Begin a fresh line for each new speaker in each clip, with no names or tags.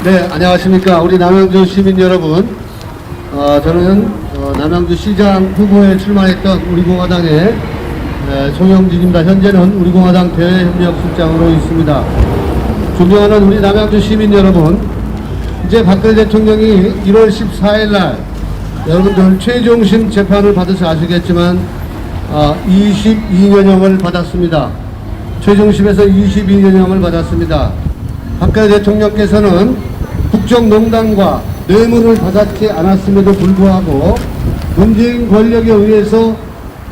네, 안녕하십니까. 우리 남양주 시민 여러분. 저는 남양주 시장 후보에 출마했던 우리공화당의 송영진입니다. 현재는 우리공화당 대외협력실장으로 있습니다. 존경하는 우리 남양주 시민 여러분, 이제 박근혜 대통령이 1월 14일 날 여러분들 최종심 재판을 받으셔 아시겠지만 22년형을 받았습니다. 최종심에서 22년형을 받았습니다. 박근혜 대통령께서는 국정농단과 뇌물을 받았지 않았음에도 불구하고 문재인 권력에 의해서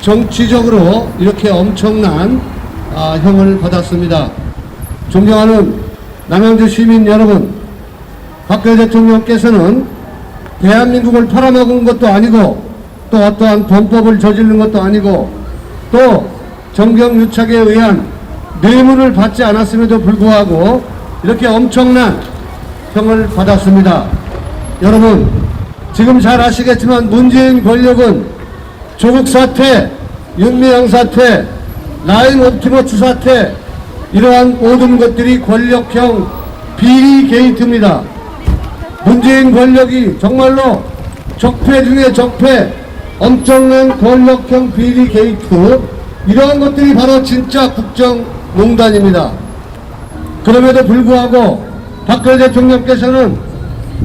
정치적으로 이렇게 엄청난 형을 받았습니다. 존경하는 남양주 시민 여러분, 박근혜 대통령께서는 대한민국을 팔아먹은 것도 아니고 또 어떠한 범법을 저지른 것도 아니고 또 정경유착에 의한 뇌물을 받지 않았음에도 불구하고 이렇게 엄청난 형을 받았습니다. 여러분, 지금 잘 아시겠지만 문재인 권력은 조국 사태, 윤미향 사태, 라임 옵티머스 사태, 이러한 모든 것들이 권력형 비리 게이트입니다. 문재인 권력이 정말로 적폐 중에 적폐, 엄청난 권력형 비리 게이트, 이러한 것들이 바로 진짜 국정농단입니다. 그럼에도 불구하고 박근혜 대통령께서는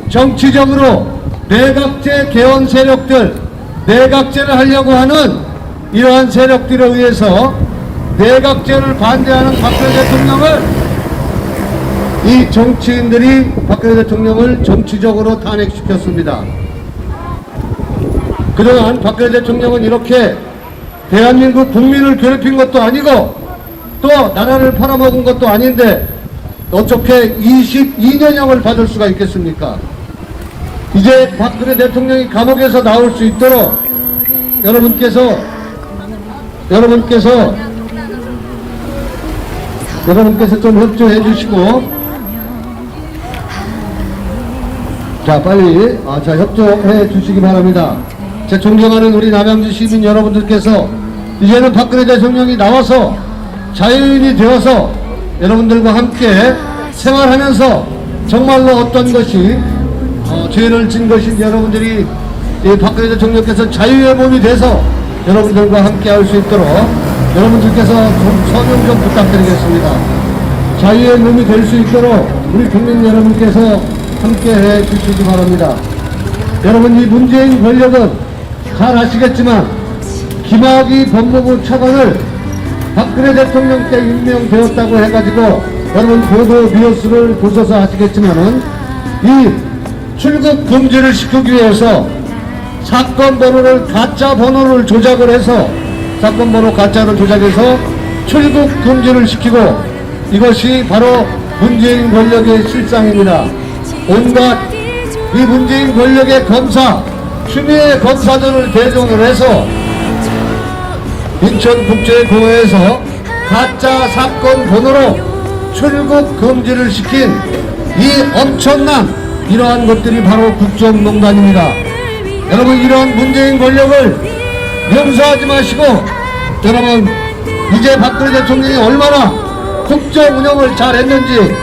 정치적으로 내각제 개헌 세력들, 내각제를 하려고 하는 이러한 세력들에 의해서 내각제를 반대하는 박근혜 대통령을, 이 정치인들이 박근혜 대통령을 정치적으로 탄핵시켰습니다. 그동안 박근혜 대통령은 이렇게 대한민국 국민을 괴롭힌 것도 아니고 또 나라를 팔아먹은 것도 아닌데 어떻게 22년형을 받을 수가 있겠습니까? 이제 박근혜 대통령이 감옥에서 나올 수 있도록 여러분께서 좀 협조해 주시고, 자, 빨리 협조해 주시기 바랍니다. 제 존경하는 우리 남양주 시민 여러분들께서 이제는 박근혜 대통령이 나와서 자유인이 되어서 여러분들과 함께 생활하면서 정말로 어떤 것이 죄를 진 것인지 여러분들이 박근혜 대통령께서 자유의 몸이 돼서 여러분들과 함께 할 수 있도록 여러분들께서 좀 서명 좀 부탁드리겠습니다. 자유의 몸이 될 수 있도록 우리 국민 여러분께서 함께 해 주시기 바랍니다. 여러분, 이 문재인 권력은 잘 아시겠지만 김학의 법무부 차관을 박근혜 대통령께 임명되었다고 해가지고 여러분 보도 뉴스를 보셔서 아시겠지만은 이 출국 금지를 시키기 위해서 사건 번호를 가짜 번호를 조작을 해서 사건 번호 가짜를 조작해서 출국 금지를 시키고, 이것이 바로 문재인 권력의 실상입니다. 온갖 이 문재인 권력의 검사, 추미애 검사들을 대동을 해서 인천국제공항에서 가짜 사건 번호로 출국 금지를 시킨 이 엄청난 이러한 것들이 바로 국정농단입니다. 여러분, 이러한 문재인 권력을 용서하지 마시고, 여러분, 이제 박근혜 대통령이 얼마나 국정 운영을 잘했는지,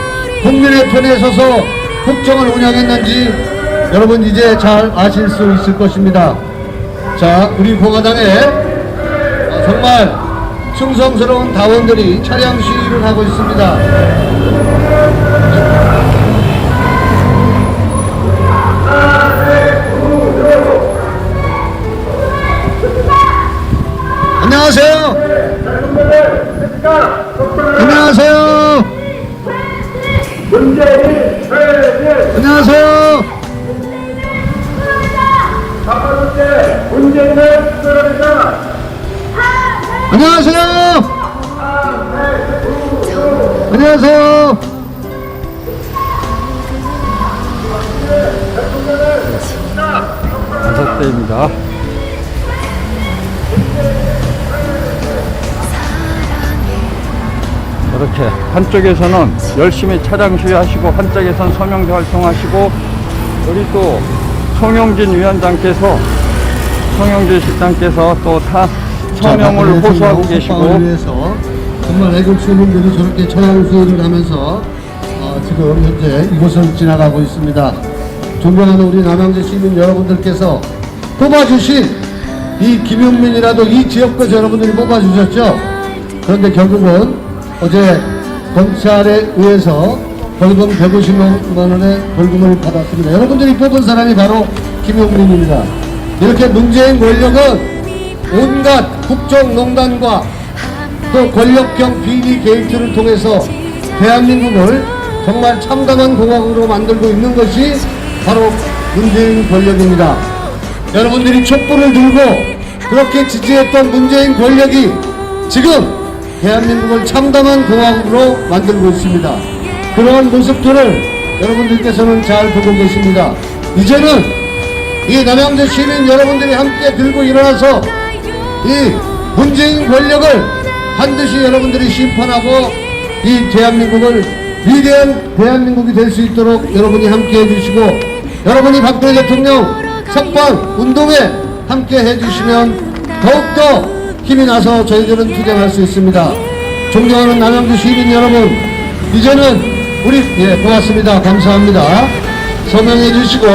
국민의 편에 서서 국정을 운영했는지 여러분 이제 잘 아실 수 있을 것입니다. 자, 우리 공화당에 정말 충성스러운 당원들이 차량 시위를 하고 있습니다. 안녕하세요. 안녕하세요. 안녕하세요. 안녕하세요. 안녕하세요.
다섯 대입니다. 이렇게 한쪽에서는 열심히 차량 시위하시고 한쪽에서는 서명제 활동하시고, 우리 또 송영진 위원장께서, 송영진 실장께서 또 다 서명을 호소하고 계시고,
위해서 정말 애국 시민들이 저렇게 차량 시위를 하면서 지금 현재 이곳을 지나가고 있습니다. 존경하는 우리 남양주 시민 여러분들께서 뽑아주신 이 김용민이라도 이 지역구에서 여러분들이 뽑아주셨죠. 그런데 결국은 어제 검찰에 의해서 벌금 150만 원의 벌금을 받았습니다. 여러분들이 뽑은 사람이 바로 김용민입니다. 이렇게 문재인 권력은 온갖 국정농단과 또 권력형 비리 게이트를 통해서 대한민국을 정말 참담한 공화국으로 만들고 있는 것이 바로 문재인 권력입니다. 여러분들이 촛불을 들고 그렇게 지지했던 문재인 권력이 지금 대한민국을 참담한 공화국으로 만들고 있습니다. 그러한 모습들을 여러분들께서는 잘 보고 계십니다. 이제는 이 남양주 시민 여러분들이 함께 들고 일어나서 이 문재인 권력을 반드시 여러분들이 심판하고 이 대한민국을 위대한 대한민국이 될 수 있도록 여러분이 함께 해주시고, 여러분이 박근혜 대통령 석방 운동에 함께 해주시면 더욱더 힘이 나서 저희들은 투쟁할 수 있습니다. 존경하는 남양주 시민 여러분, 이제는 우리 고맙습니다. 감사합니다. 서명해 주시고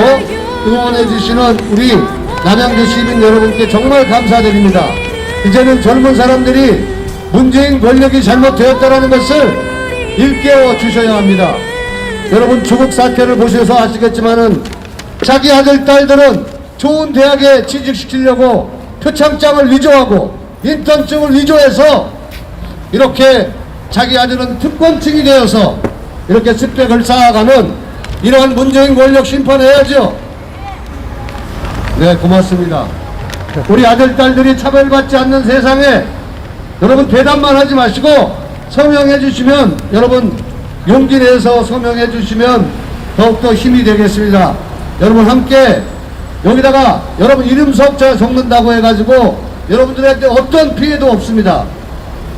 응원해 주시는 우리 남양주 시민 여러분께 정말 감사드립니다. 이제는 젊은 사람들이 문재인 권력이 잘못되었다는 것을 일깨워 주셔야 합니다. 여러분 조국 사태를 보셔서 아시겠지만은 자기 아들 딸들은 좋은 대학에 취직시키려고 표창장을 위조하고 인턴증을 위조해서 이렇게 자기 아들은 특권층이 되어서 이렇게 스펙을 쌓아가는 이러한 문재인 권력 심판해야죠. 네, 고맙습니다. 우리 아들 딸들이 차별받지 않는 세상에 여러분 대답만 하지 마시고 서명해 주시면, 여러분 용기 내서 서명해 주시면 더욱더 힘이 되겠습니다. 여러분 함께 여기다가 여러분 이름 석자 적는다고 해가지고 여러분들한테 어떤 피해도 없습니다.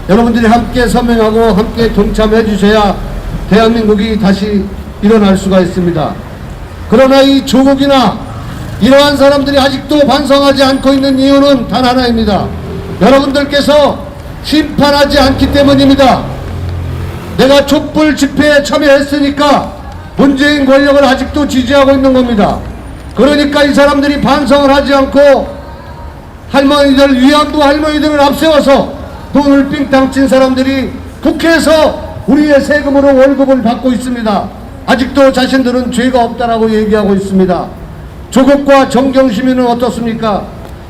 여러분들이 함께 서명하고 함께 동참해 주셔야 대한민국이 다시 일어날 수가 있습니다. 그러나 이 조국이나 이러한 사람들이 아직도 반성하지 않고 있는 이유는 단 하나입니다. 여러분들께서 심판하지 않기 때문입니다. 내가 촛불 집회에 참여했으니까 문재인 권력을 아직도 지지하고 있는 겁니다. 그러니까 이 사람들이 반성을 하지 않고 할머니들, 위안부 할머니들을 앞세워서 돈을 삥땅 친 사람들이 국회에서 우리의 세금으로 월급을 받고 있습니다. 아직도 자신들은 죄가 없다라고 얘기하고 있습니다. 조국과 정경시민은 어떻습니까?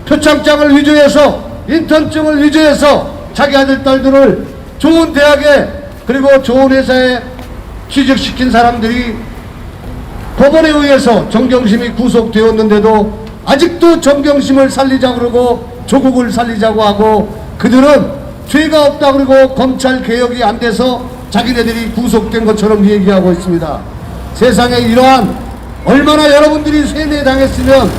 표창장을 위조해서 인턴증을 위조해서 자기 아들 딸들을 좋은 대학에 그리고 좋은 회사에 취직시킨 사람들이 법원에 의해서 정경심이 구속되었는데도 아직도 정경심을 살리자고 그러고 조국을 살리자고 하고 그들은 죄가 없다 그러고 검찰 개혁이 안 돼서 자기네들이 구속된 것처럼 얘기하고 있습니다. 세상에 이러한 얼마나 여러분들이 세뇌당했으면,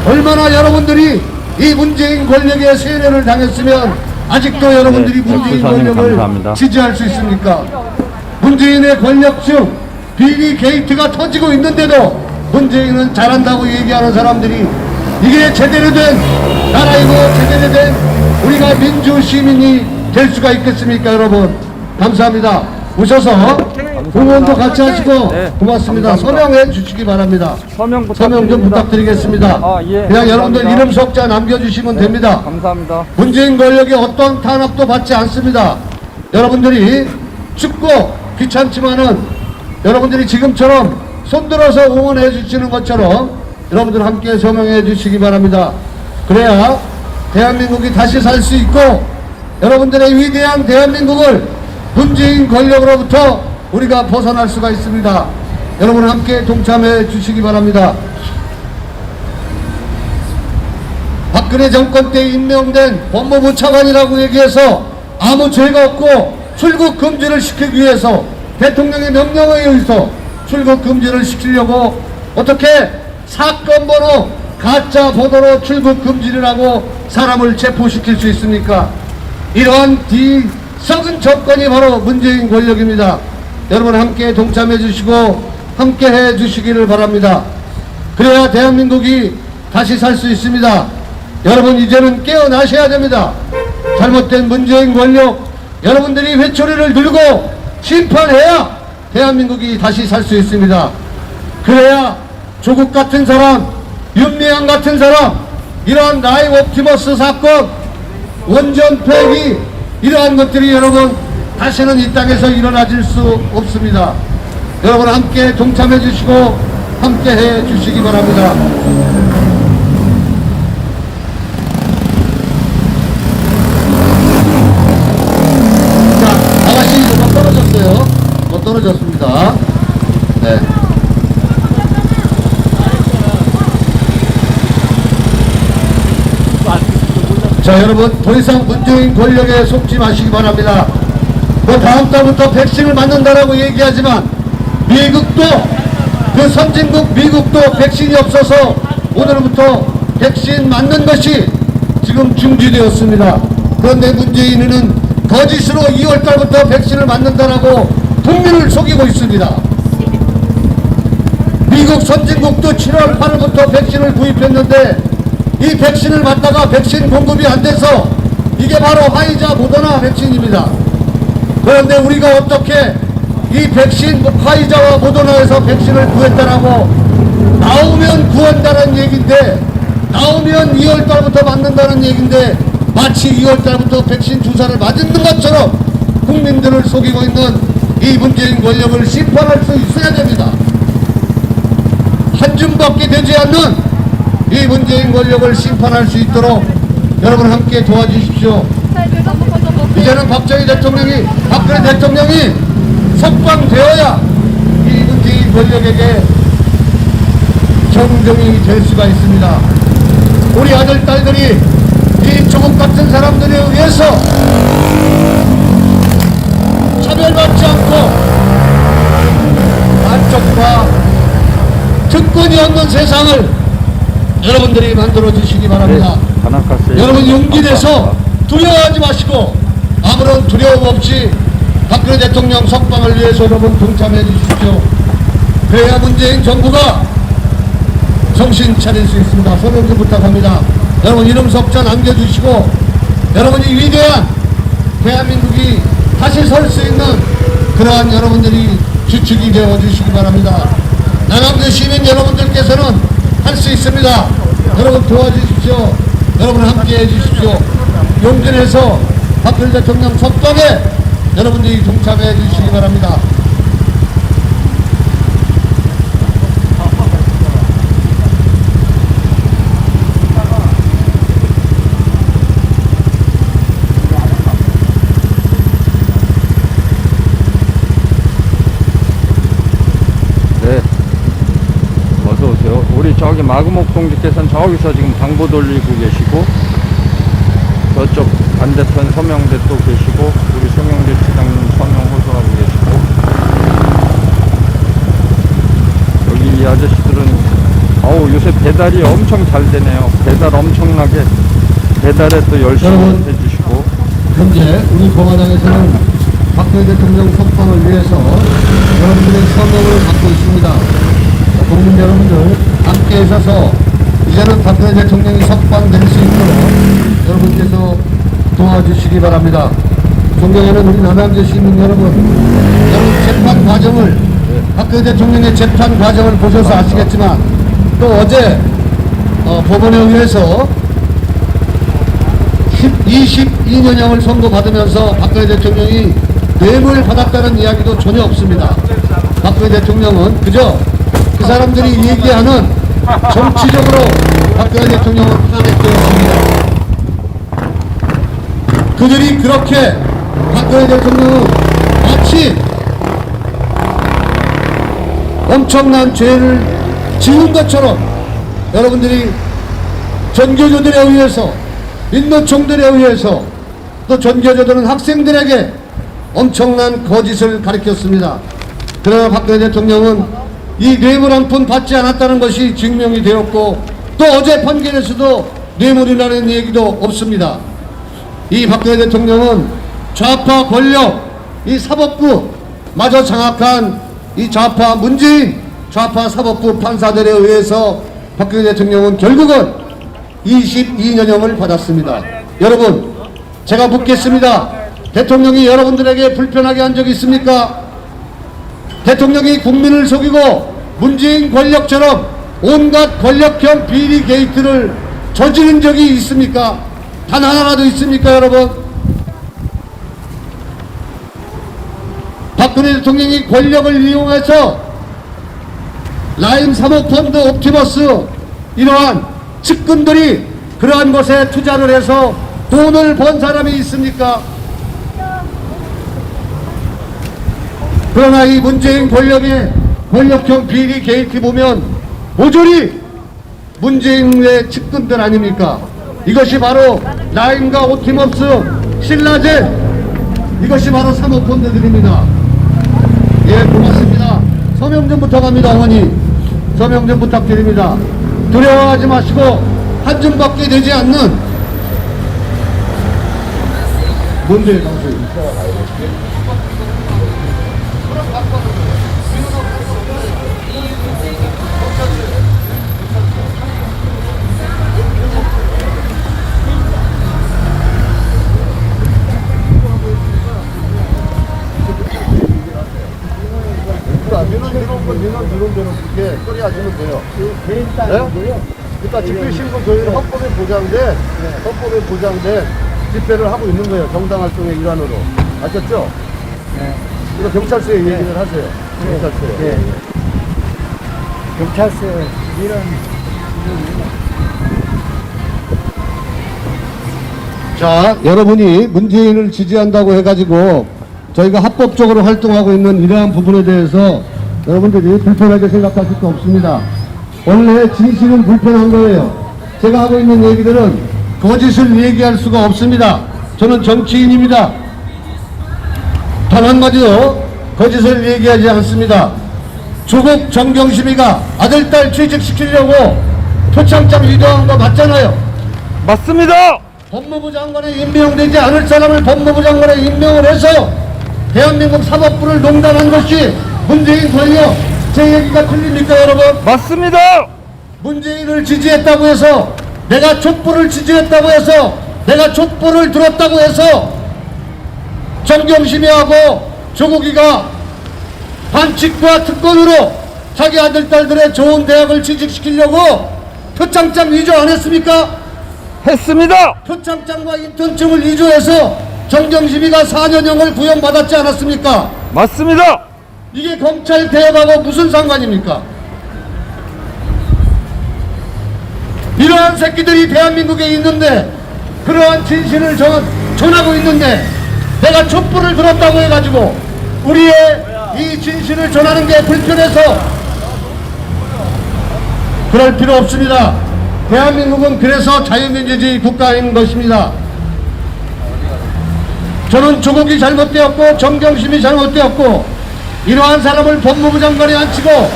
얼마나 여러분들이 이 문재인 권력의 세뇌를 당했으면 아직도 여러분들이 문재인 권력을
감사합니다.
지지할 수 있습니까? 문재인의 권력중 비리 게이트가 터지고 있는데도 문재인은 잘한다고 얘기하는 사람들이 이게 제대로 된 나라이고 제대로 된 우리가 민주 시민이 될 수가 있겠습니까? 여러분 감사합니다. 오셔서 응원도 같이 하시고
네,
고맙습니다.
감사합니다.
서명해 주시기 바랍니다.
서명
좀 부탁드리겠습니다.
예,
그냥 여러분들
감사합니다.
이름 석자 남겨주시면
네,
됩니다.
감사합니다.
문재인 권력이 어떤 탄압도 받지 않습니다. 여러분들이 춥고 귀찮지만은 여러분들이 지금처럼 손들어서 응원해 주시는 것처럼 여러분들 함께 서명해 주시기 바랍니다. 그래야 대한민국이 다시 살 수 있고 여러분들의 위대한 대한민국을 문재인 권력으로부터 우리가 벗어날 수가 있습니다. 여러분 함께 동참해 주시기 바랍니다. 박근혜 정권 때 임명된 법무부 차관이라고 얘기해서 아무 죄가 없고 출국 금지를 시키기 위해서 대통령의 명령에 의해서 출국 금지를 시키려고 어떻게 사건 번호 가짜 번호로 출국 금지를 하고 사람을 체포시킬 수 있습니까? 이러한 썩은 정권이 바로 문재인 권력입니다. 여러분 함께 동참해 주시고 함께 해 주시기를 바랍니다. 그래야 대한민국이 다시 살 수 있습니다. 여러분 이제는 깨어나셔야 됩니다. 잘못된 문재인 권력 여러분들이 회초리를 들고 심판해야 대한민국이 다시 살 수 있습니다. 그래야 조국 같은 사람, 윤미향 같은 사람, 이러한 라이브 옵티머스 사건, 원전 폐기, 이러한 것들이 여러분 다시는 이 땅에서 일어나질 수 없습니다. 여러분 함께 동참해 주시고 함께 해 주시기 바랍니다. 자, 아가씨 뭐 떨어졌어요. 뭐 떨어졌습니다. 네. 자, 여러분 더 이상 문재인 권력에 속지 마시기 바랍니다. 뭐 다음 달부터 백신을 맞는다라고 얘기하지만 미국도, 그 선진국 미국도 백신이 없어서 오늘부터 백신 맞는 것이 지금 중지되었습니다. 그런데 문재인은 거짓으로 2월 달부터 백신을 맞는다라고 국민을 속이고 있습니다. 미국 선진국도 7월 8일부터 백신을 구입했는데 이 백신을 맞다가 백신 공급이 안 돼서 이게 바로 화이자 모더나 백신입니다. 그런데 우리가 어떻게 이 백신 화이자와 모더나에서 백신을 구했다라고 나오면 구한다는 얘기인데, 나오면 2월 달부터 맞는다는 얘기인데 마치 2월 달부터 백신 주사를 맞는 것처럼 국민들을 속이고 있는 이 문재인 권력을 심판할 수 있어야 됩니다. 한 줌밖에 되지 않는 이 문재인 권력을 심판할 수 있도록 여러분 함께 도와주십시오. 이제는 박정희 대통령이, 박근혜 대통령이 석방되어야 이 문재인 권력에게 정정이 될 수가 있습니다. 우리 아들, 딸들이 이 조국 같은 사람들에 의해서 차별받지 않고 안쪽과 특권이 없는 세상을 여러분들이 만들어 주시기 바랍니다. 여러분 용기 내서 두려워하지 마시고 아무런 두려움 없이 박근혜 대통령 석방을 위해서 여러분 동참해 주십시오. 그래야 문재인 정부가 정신 차릴 수 있습니다. 손을 좀 부탁합니다. 여러분 이름 석자 남겨주시고 여러분이 위대한 대한민국이 다시 설 수 있는 그러한 여러분들이 주축이 되어 주시기 바랍니다. 남양주 시민 여러분들께서는 할 수 있습니다. 여러분 도와주십시오. 여러분 함께 해주십시오. 용기 내서 박근혜 대통령 석방에 여러분들이 동참해 주시기 바랍니다.
네, 어서 오세요. 우리 저기 마구목 동지께서는 저기서 지금 방보 돌리고 계시고, 저쪽 반대편 서명대 또 계시고, 우리 서명대 시장님 서명 호소하고 계시고, 여기 이 아저씨들은 어우 요새 배달이 엄청 잘 되네요. 배달 엄청나게 배달에 또 열심히
여러분,
해주시고.
현재 우리 공화당에서는 박근혜 대통령 석방을 위해서 여러분들의 서명을 받고 있습니다. 국민 여러분들 함께 하셔서 이제는 박근혜 대통령이 석방될 수 있도록 여러분께서 도와주시기 바랍니다. 존경하는 우리 남양주 시민 여러분, 여러분 재판 과정을, 박근혜 대통령의 재판 과정을 보셔서 아시겠지만 또 어제 법원에 의해서 22년형을 선고받으면서 박근혜 대통령이 뇌물 받았다는 이야기도 전혀 없습니다. 박근혜 대통령은 그저 그 사람들이 얘기하는 정치적으로 박근혜 대통령은 탄핵되었습니다. 그들이 그렇게 박근혜 대통령은 마치 엄청난 죄를 지은 것처럼 여러분들이 전교조들에 의해서, 민노총들에 의해서, 또 전교조들은 학생들에게 엄청난 거짓을 가르쳤습니다. 그러나 박근혜 대통령은 이 뇌물 한 푼 받지 않았다는 것이 증명이 되었고, 또 어제 판결에서도 뇌물이라는 얘기도 없습니다. 이 박근혜 대통령은 좌파 권력, 이 사법부 마저 장악한 이 좌파 문재인 좌파 사법부 판사들에 의해서 박근혜 대통령은 결국은 22년형을 받았습니다. 여러분, 제가 묻겠습니다. 대통령이 여러분들에게 불편하게 한 적이 있습니까? 대통령이 국민을 속이고 문재인 권력처럼 온갖 권력형 비리 게이트를 저지른 적이 있습니까? 단 하나라도 있습니까, 여러분? 박근혜 대통령이 권력을 이용해서 라임 사모펀드 옵티머스 이러한 측근들이 그러한 것에 투자를 해서 돈을 번 사람이 있습니까? 그러나 이 문재인 권력의 권력형 비리 게이트 보면 모조리 문재인의 측근들 아닙니까? 이것이 바로 라임과 옵티머스, 신라젠, 이것이 바로 사모펀드들입니다. 예, 고맙습니다. 서명 좀 부탁합니다, 어머니. 서명 좀 부탁드립니다. 두려워하지 마시고 한 줌밖에 되지 않는 뭔데, 당신? 민원 대로 그렇게 처리하시면 돼요. 개인 땅이고요. 그러니까 집회 신고 저희는 헌법에 보장된 집회를 하고 있는 거예요. 정당 활동의 일환으로. 아셨죠? 네. 이거 경찰서에 얘기를 하세요. 경찰서에.
네. 경찰서 이런
자, 여러분이 문재인을 지지한다고 해가지고 저희가 합법적으로 활동하고 있는 이러한 부분에 대해서 여러분들이 불편하게 생각하실 거 없습니다. 원래 진실은 불편한 거예요. 제가 하고 있는 얘기들은 거짓을 얘기할 수가 없습니다. 저는 정치인입니다. 단 한마디도 거짓을 얘기하지 않습니다. 조국 정경심이가 아들, 딸 취직시키려고 표창장 위조한 거 맞잖아요.
맞습니다.
법무부 장관에 임명되지 않을 사람을 법무부 장관에 임명을 해서 대한민국 사법부를 농단한 것이 문재인 권력. 제 얘기가 틀립니까, 여러분?
맞습니다.
문재인을 지지했다고 해서, 내가 촛불을 지지했다고 해서, 내가 촛불을 들었다고 해서 정경심이하고 조국이가 반칙과 특권으로 자기 아들, 딸들의 좋은 대학을 취직시키려고 표창장 위조 안 했습니까?
했습니다.
표창장과 인턴증을 위조해서 정경심이가 4년형을 구형받았지 않았습니까?
맞습니다.
이게 검찰 개혁하고 무슨 상관입니까? 이러한 새끼들이 대한민국에 있는데, 그러한 진실을 전하고 있는데, 내가 촛불을 들었다고 해가지고 우리의 이 진실을 전하는 게 불편해서 그럴 필요 없습니다. 대한민국은 그래서 자유민주주의 국가인 것입니다. 저는 조국이 잘못되었고 정경심이 잘못되었고 이러한 사람을 법무부 장관에 앉히고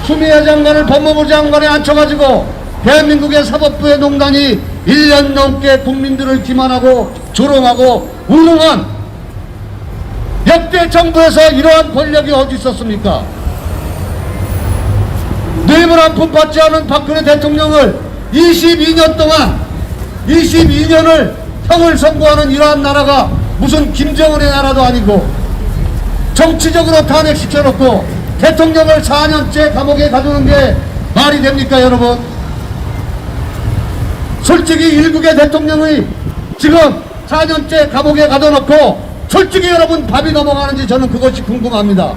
추미애 장관을 법무부 장관에 앉혀가지고 대한민국의 사법부의 농단이 1년 넘게 국민들을 기만하고 조롱하고 우롱한 역대 정부에서 이러한 권력이 어디 있었습니까? 뇌물 한 푼 받지 않은 박근혜 대통령을 22년 동안 22년을 형을 선고하는 이러한 나라가 무슨 김정은의 나라도 아니고 정치적으로 탄핵시켜놓고 대통령을 4년째 감옥에 가두는 게 말이 됩니까, 여러분? 솔직히 일국의 대통령이 지금 4년째 감옥에 가둬놓고 솔직히 여러분 밥이 넘어가는지 저는 그것이 궁금합니다.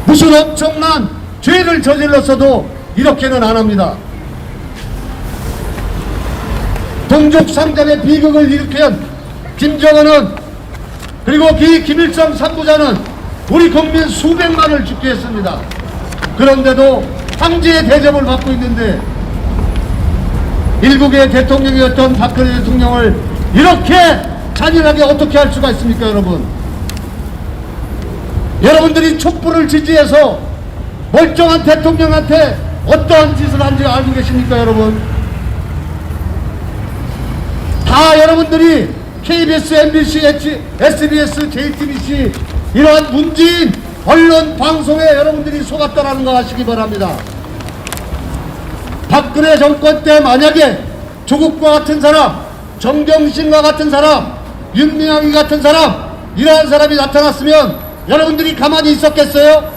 무슨 엄청난 죄를 저질렀어도 이렇게는 안 합니다. 동족 상장의 비극을 일으킨 김정은은, 그리고 김일성 3부자는 우리 국민 수백만을 죽게 했습니다. 그런데도 황제의 대접을 받고 있는데 일국의 대통령이었던 박근혜 대통령을 이렇게 잔인하게 어떻게 할 수가 있습니까, 여러분? 여러분들이 촛불을 지지해서 멀쩡한 대통령한테 어떠한 짓을 한지 알고 계십니까, 여러분? 다 여러분들이 KBS, MBC, SBS, JTBC 이러한 문재인 언론 방송에 여러분들이 속았다라는 거 아시기 바랍니다. 박근혜 정권 때 만약에 조국과 같은 사람, 정경심과 같은 사람, 윤미향이 같은 사람, 이러한 사람이 나타났으면 여러분들이 가만히 있었겠어요?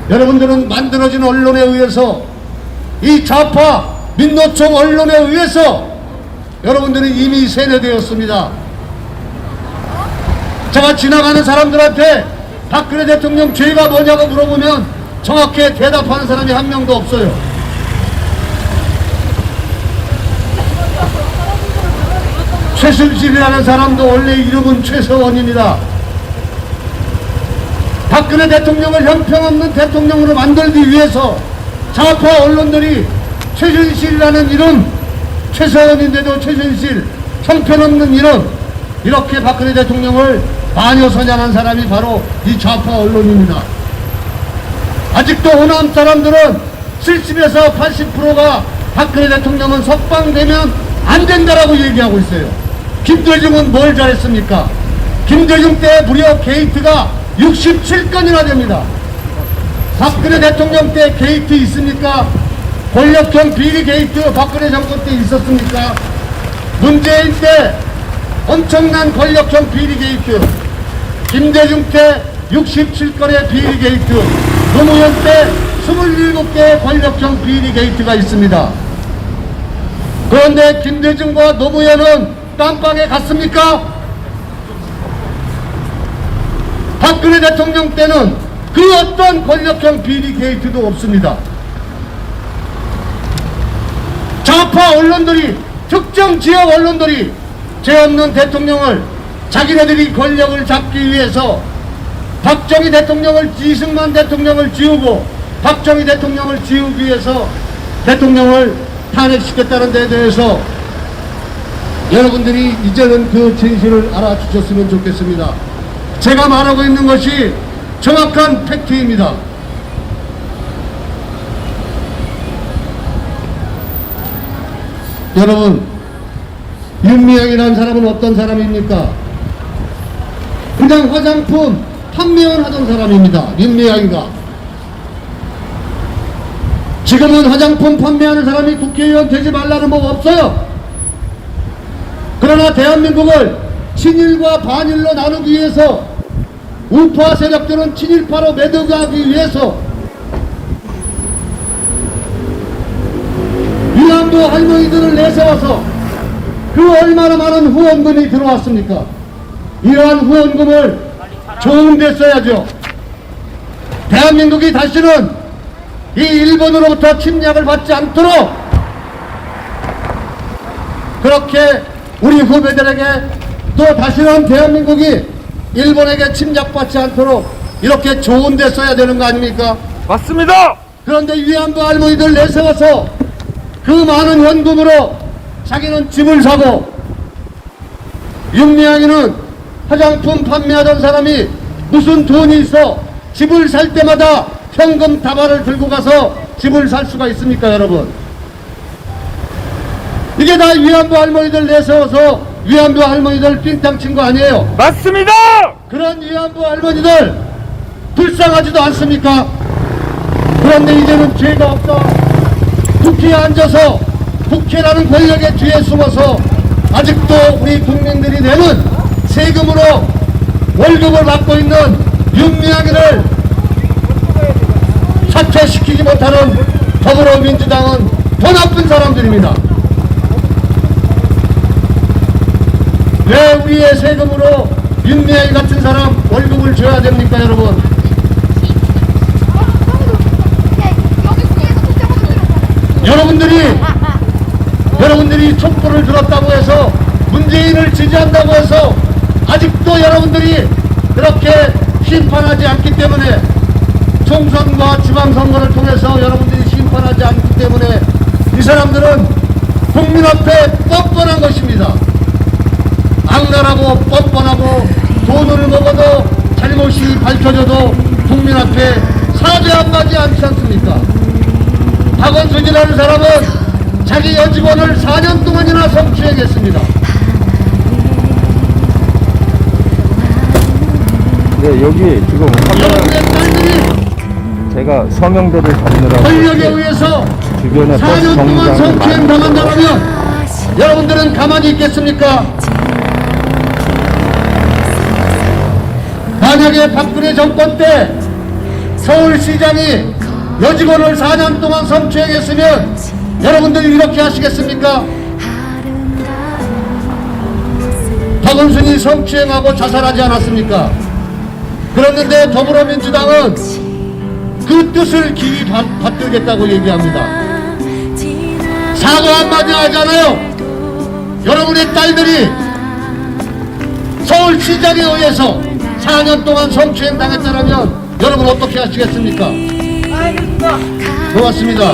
여러분들은 만들어진 언론에 의해서, 이 좌파 민노총 언론에 의해서 여러분들은 이미 세뇌되었습니다. 제가 지나가는 사람들한테 박근혜 대통령 죄가 뭐냐고 물어보면 정확히 대답하는 사람이 한 명도 없어요. 최순실이라는 사람도 원래 이름은 최서원입니다. 박근혜 대통령을 형편없는 대통령으로 만들기 위해서 좌파 언론들이 최순실이라는 이름, 최서원인데도 최순실, 형편없는 이름, 이렇게 박근혜 대통령을 마녀사냥한 사람이 바로 이 좌파 언론입니다. 아직도 호남 사람들은 70에서 80%가 박근혜 대통령은 석방되면 안 된다라고 얘기하고 있어요. 김대중은 뭘 잘했습니까? 김대중 때 무려 게이트가 67건이나 됩니다. 박근혜 대통령 때 게이트 있습니까? 권력형 비리 게이트 박근혜 정권 때 있었습니까? 문재인 때 엄청난 권력형 비리 게이트, 김대중 때 67건의 비리 게이트, 노무현 때 27개의 권력형 비리 게이트가 있습니다. 그런데 김대중과 노무현은 깜빵에 갔습니까? 박근혜 대통령 때는 그 어떤 권력형 비리 게이트도 없습니다. 좌파 언론들이, 특정 지역 언론들이 죄 없는 대통령을 자기네들이 권력을 잡기 위해서 박정희 대통령을, 이승만 대통령을 지우고 박정희 대통령을 지우기 위해서 대통령을 탄핵시켰다는 데에 대해서 여러분들이 이제는 그 진실을 알아주셨으면 좋겠습니다. 제가 말하고 있는 것이 정확한 팩트입니다. 여러분, 윤미향이라는 사람은 어떤 사람입니까? 그냥 화장품 판매원 하던 사람입니다. 윤미향이가. 지금은 화장품 판매하는 사람이 국회의원 되지 말라는 법 없어요. 그러나 대한민국을 친일과 반일로 나누기 위해서, 우파 세력들은 친일파로 매도하기 위해서 위안부 할머니들을 내세워서 그 얼마나 많은 후원금이 들어왔습니까? 이러한 후원금을 좋은 데 써야죠. 대한민국이 다시는 이 일본으로부터 침략을 받지 않도록 그렇게 우리 후배들에게, 또 다시는 대한민국이 일본에게 침략받지 않도록 이렇게 좋은 데 써야 되는 거 아닙니까?
맞습니다!
그런데 위안부 할머니들 내세워서 그 많은 현금으로 자기는 집을 사고, 윤미향이는 화장품 판매하던 사람이 무슨 돈이 있어 집을 살 때마다 현금 다발을 들고 가서 집을 살 수가 있습니까, 여러분? 이게 다 위안부 할머니들 내세워서 위안부 할머니들 삥땅 친 거 아니에요?
맞습니다!
그런 위안부 할머니들 불쌍하지도 않습니까? 그런데 이제는 죄가 없다, 국회에 앉아서 국회라는 권력의 뒤에 숨어서 아직도 우리 국민들이 내는 세금으로 월급을 받고 있는 윤미향이를 사퇴시키지 못하는 더불어민주당은 더 나쁜 사람들입니다. 왜 우리의 세금으로 윤미향이 같은 사람 월급을 줘야 됩니까, 여러분? 여러분들이 촛불을 들었다고 해서, 문재인을 지지한다고 해서 아직도 여러분들이 그렇게 심판하지 않기 때문에, 총선과 지방선거를 통해서 여러분들이 심판하지 않기 때문에 이 사람들은 국민 앞에 뻔뻔한 것입니다. 악랄하고 뻔뻔하고, 돈을 먹어도 잘못이 밝혀져도 국민 앞에 사죄 한마디 않지 않습니까? 박원순이라는 사람은 자기 여직원을 4년 동안이나 성추행했습니다.
네, 여기 지금
여러분의 딸들이
제가 서명들을 잡느라고
권력에 의해서
주변에
4년 동안 성추행 당한다면 여러분들은 가만히 있겠습니까? 만약에 박근혜 정권 때 서울시장이 여직원을 4년 동안 성추행했으면 여러분들이 이렇게 하시겠습니까? 박원순이 성추행하고 자살하지 않았습니까? 그랬는데 더불어민주당은 그 뜻을 기이 받들겠다고 얘기합니다. 사과 한마디 하잖아요. 여러분의 딸들이 서울시장에 의해서 4년 동안 성추행 당했다면 여러분 어떻게 하시겠습니까? 고맙습니다.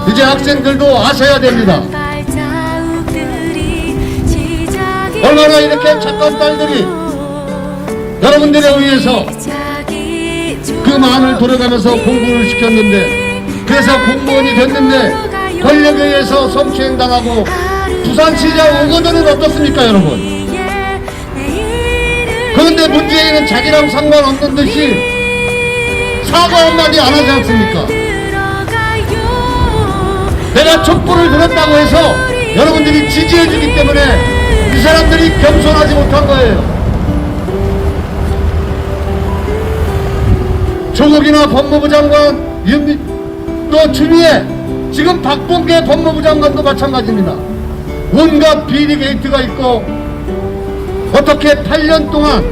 이제 학생들도 아셔야 됩니다. 얼마나 이렇게 착한 딸들이 여러분들에 의해서 그 마음을 돌아가면서 공부를 시켰는데, 그래서 공무원이 됐는데 권력에 의해서 성추행 당하고 부산시장 오거들은 어떻습니까 여러분? 그런데 문재인은 자기랑 상관없는 듯이 사과 한마디 안 하지 않습니까? 내가 촛불을 들었다고 해서 여러분들이 지지해주기 때문에 이 사람들이 겸손하지 못한 거예요. 조국이나 법무부 장관, 또 추미애, 지금 박범계 법무부 장관도 마찬가지입니다. 온갖 비리 게이트가 있고 어떻게 8년 동안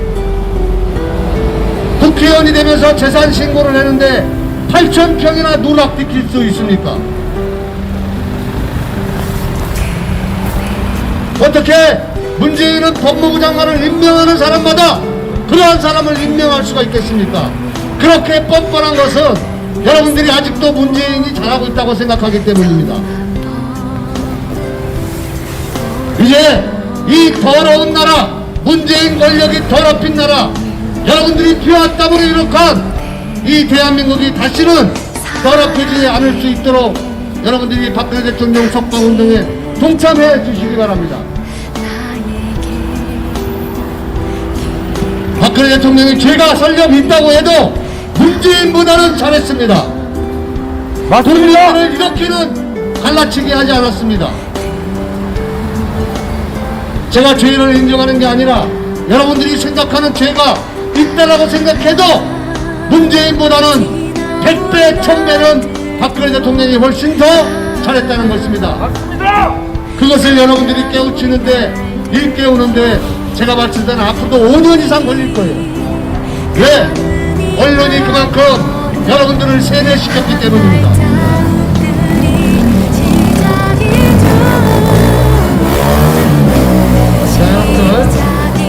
국회의원이 되면서 재산 신고를 했는데 8,000평이나 누락시킬 수 있습니까? 어떻게 문재인은 법무부 장관을 임명하는 사람마다 그러한 사람을 임명할 수가 있겠습니까? 그렇게 뻔뻔한 것은 여러분들이 아직도 문재인이 잘하고 있다고 생각하기 때문입니다. 이제 이 더러운 나라, 문재인 권력이 더럽힌 나라, 여러분들이 피와 땀으로 이룩한 이 대한민국이 다시는 더럽혀지지 않을 수 있도록 여러분들이 박근혜 대통령 석방운동에 동참해 주시기 바랍니다. 박근혜 대통령이 죄가 설령 있다고 해도 문재인보다는 잘했습니다.
맞습니다.
국민을 이렇게는 갈라치게 하지 않았습니다. 제가 죄를 인정하는 게 아니라 여러분들이 생각하는 죄가 있다라고 생각해도 문재인보다는 100배, 1000배는 박근혜 대통령이 훨씬 더 잘했다는 것입니다.
맞습니다.
그것을 여러분들이 깨우치는데, 일깨우는데 제가 봤을 때는 앞으로도 5년 이상 걸릴 거예요. 왜? 언론이 그만큼 여러분들을 세뇌시켰기 때문입니다. 자, 여러분들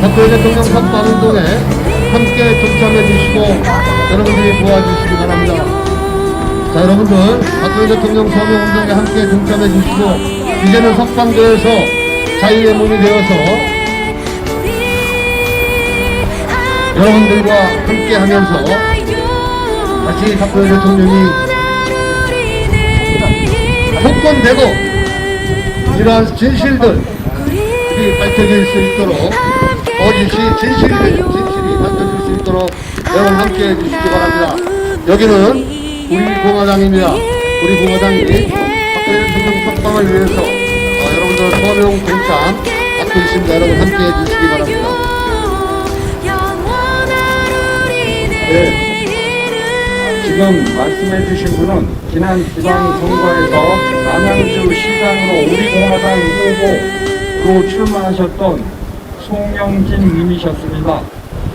박근혜 대통령 석방운동에 함께 동참해 주시고 여러분들이 도와주시기 바랍니다. 자, 여러분들 박근혜 대통령 서명운동에 함께 동참해 주시고 이제는 석방되어서 자유의 문이 되어서 여러분들과 함께 하면서 다시 박근혜 대통령이 복권되고 이러한 진실들이 밝혀질 수 있도록, 거짓이 진실이 밝혀질 수 있도록 여러분 함께 해주시기 바랍니다. 여기는 우리 공화당입니다. 우리 공화당이 박근혜 대통령 석방을 위해서 여러분들 서명 동참 받고 있습니다. 여러분 함께 해주시기 바랍니다.
네. 지금 말씀해 주신 분은 지난 지방선거에서 남양주 시장으로 우리공화당 후보로 출마하셨던 송영진 님이셨습니다.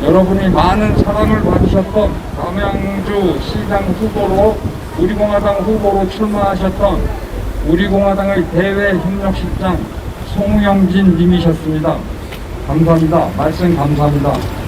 여러분이 많은 사랑을 받으셨던 남양주 시장 후보로 우리공화당 후보로 출마하셨던 우리공화당의 대외협력실장 송영진 님이셨습니다. 감사합니다. 말씀 감사합니다.